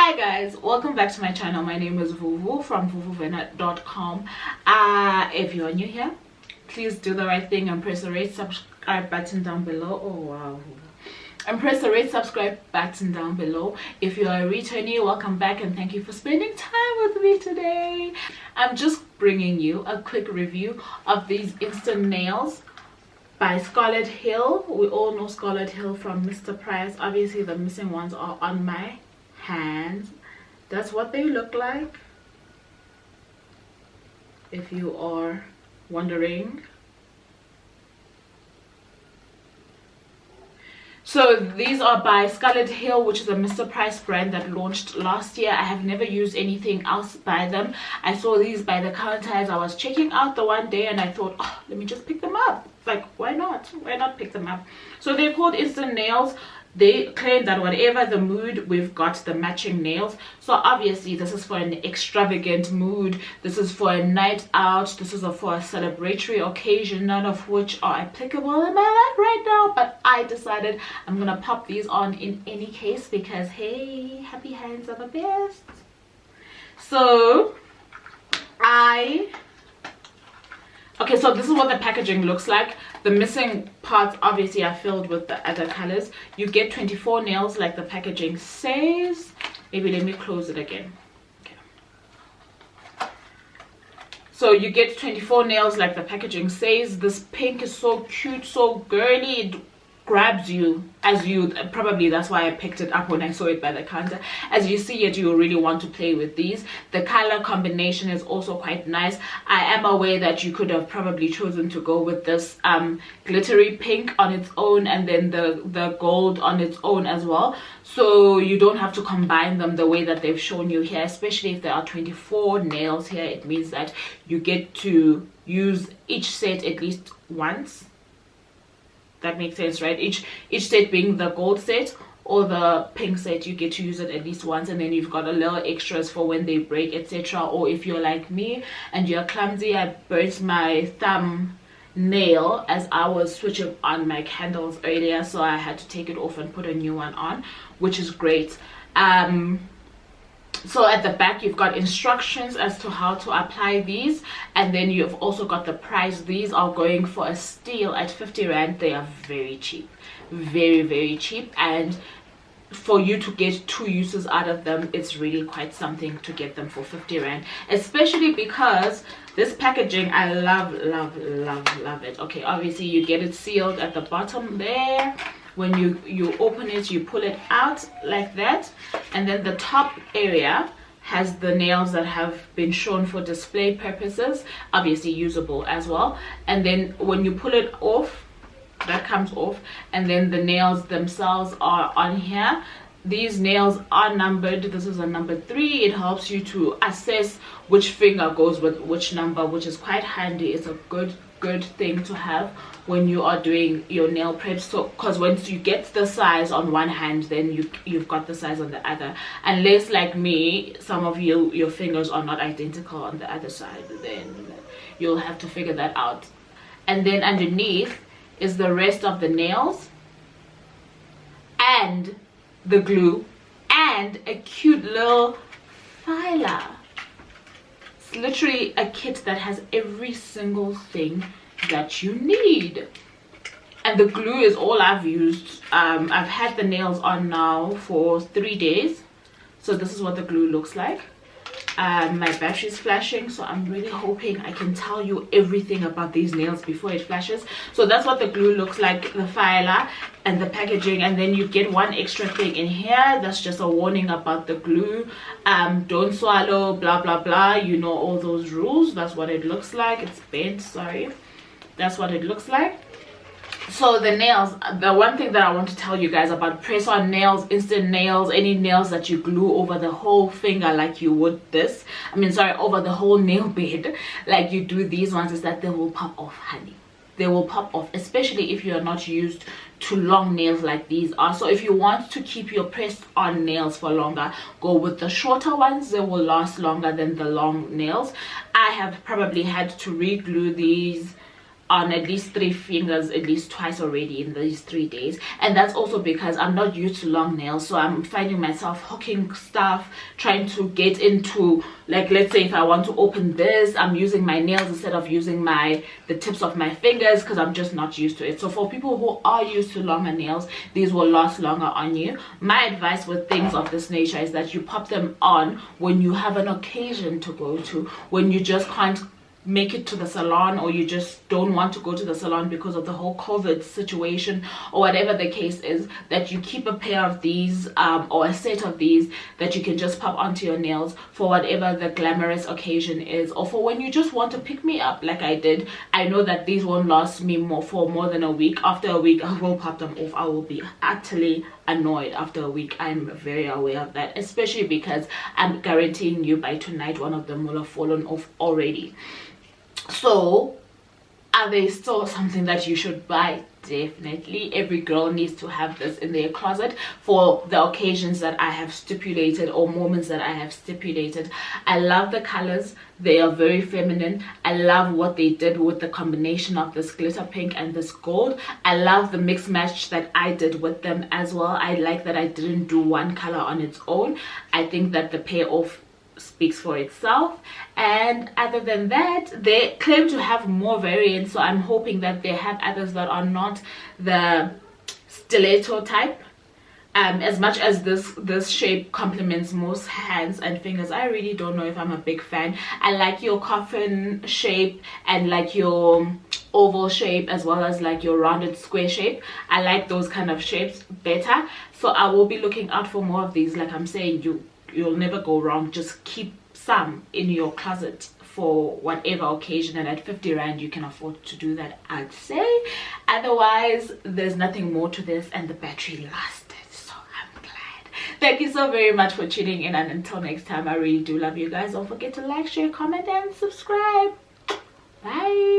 Hi guys, welcome back to my channel. My name is Vuvu from vuvuvena.com. If you're new here, please do the right thing and press the red subscribe button down below. Oh wow, and press the red subscribe button down below. If you are a returnee, welcome back and thank you for spending time with me today. I'm just bringing you a quick review of these instant nails by Scarlet Hill. We all know Scarlet Hill from Mr. Price. Obviously the missing ones are on my hands. That's what they look like, if you are wondering. So these are by Scarlet Hill, which is a Mr. Price brand that launched last year. I have never used anything else by them. I saw these by the counter as I was checking out the one day and I thought, oh, let me just pick them up. Like, why not pick them up? So they're called instant nails. They claim that whatever the mood, we've got the matching nails. So obviously this is for an extravagant mood, this is for a night out, this is for a celebratory occasion, none of which are applicable in my life right now, but I decided I'm gonna pop these on in any case because hey, happy hands are the best. So okay, so this is what the packaging looks like. The missing parts obviously are filled with the other colors. You get 24 nails like the packaging says. Maybe let me close it again. Okay. So you get 24 nails like the packaging says. This pink is so cute, so girly. It grabs you as you probably, that's why I picked it up when I saw it by the counter. As you see it, you really want to play with these. The color combination is also quite nice. I am aware that you could have probably chosen to go with this glittery pink on its own and then the gold on its own as well, so you don't have to combine them the way that they've shown you here. Especially if there are 24 nails here, it means that you get to use each set at least once. That makes sense, right? Each set being the gold set or the pink set, you get to use it at least once, and then you've got a little extras for when they break, etc. Or if you're like me and you're clumsy, I burnt my thumb nail as I was switching on my candles earlier, so I had to take it off and put a new one on, which is great. So at the back you've got instructions as to how to apply these, and then you've also got the price. These are going for a steal at 50 rand. They are very cheap, very cheap, and for you to get 2 uses out of them, it's really quite something to get them for 50 rand, especially because this packaging, I love it. Okay, obviously you get it sealed at the bottom there. When you open it, you pull it out like that, and then the top area has the nails that have been shown for display purposes, obviously usable as well. And then when you pull it off, that comes off, and then the nails themselves are on here. These nails are numbered. This is a number 3. It helps you to assess which finger goes with which number, which is quite handy. It's a good thing to have when you are doing your nail prep. So because once you get the size on one hand, then you've got the size on the other, unless like me, some of you, your fingers are not identical on the other side, then you'll have to figure that out. And then underneath is the rest of the nails and the glue and a cute little filer. It's literally a kit that has every single thing that you need. And the glue is all I've used. I've had the nails on now for 3 days, so this is what the glue looks like. My battery's flashing, so I'm really hoping I can tell you everything about these nails before it flashes. So that's what the glue looks like, the filer and the packaging. And then you get one extra thing in here that's just a warning about the glue. Don't swallow, blah blah blah, you know all those rules. That's what it looks like. It's bent, sorry. That's what it looks like. So the nails, the one thing that I want to tell you guys about press-on nails, instant nails, any nails that you glue over the whole finger like you would this, over the whole nail bed like you do these ones, is that they will pop off, honey. They will pop off, especially if you are not used to long nails like these are. So if you want to keep your pressed-on nails for longer, go with the shorter ones. They will last longer than the long nails. I have probably had to re-glue these on at least 3 fingers at least twice already in these 3 days. And that's also because I'm not used to long nails, so I'm finding myself hooking stuff, trying to get into, like, let's say if I want to open this, I'm using my nails instead of using the tips of my fingers, because I'm just not used to it. So for people who are used to longer nails, these will last longer on you. My advice with things of this nature is that you pop them on when you have an occasion to go to, when you just can't make it to the salon, or you just don't want to go to the salon because of the whole COVID situation, or whatever the case is, that you keep a pair of these or a set of these that you can just pop onto your nails for whatever the glamorous occasion is, or for when you just want to pick me up like I did. I know that these won't last me for more than a week. After a week, I will pop them off. I will be utterly annoyed after a week. I'm very aware of that, especially because I'm guaranteeing you by tonight one of them will have fallen off already. So are they still something that you should buy? Definitely. Every girl needs to have this in their closet for the occasions that I have stipulated, or moments that I have stipulated. I love the colors. They are very feminine. I love what they did with the combination of this glitter pink and this gold. I love the mix match that I did with them as well. I like that I didn't do one color on its own. I think that the payoff speaks for itself. And other than that, they claim to have more variants, so I'm hoping that they have others that are not the stiletto type. As much as this shape complements most hands and fingers, I really don't know if I'm a big fan. I like your coffin shape and like your oval shape, as well as like your rounded square shape. I like those kind of shapes better, so I will be looking out for more of these. Like I'm saying, you'll never go wrong. Just keep some in your closet for whatever occasion, and at 50 rand you can afford to do that, I'd say. Otherwise, there's nothing more to this, and the battery lasted, so I'm glad. Thank you so very much for tuning in, and until next time, I really do love you guys. Don't forget to like, share, comment, and subscribe. Bye.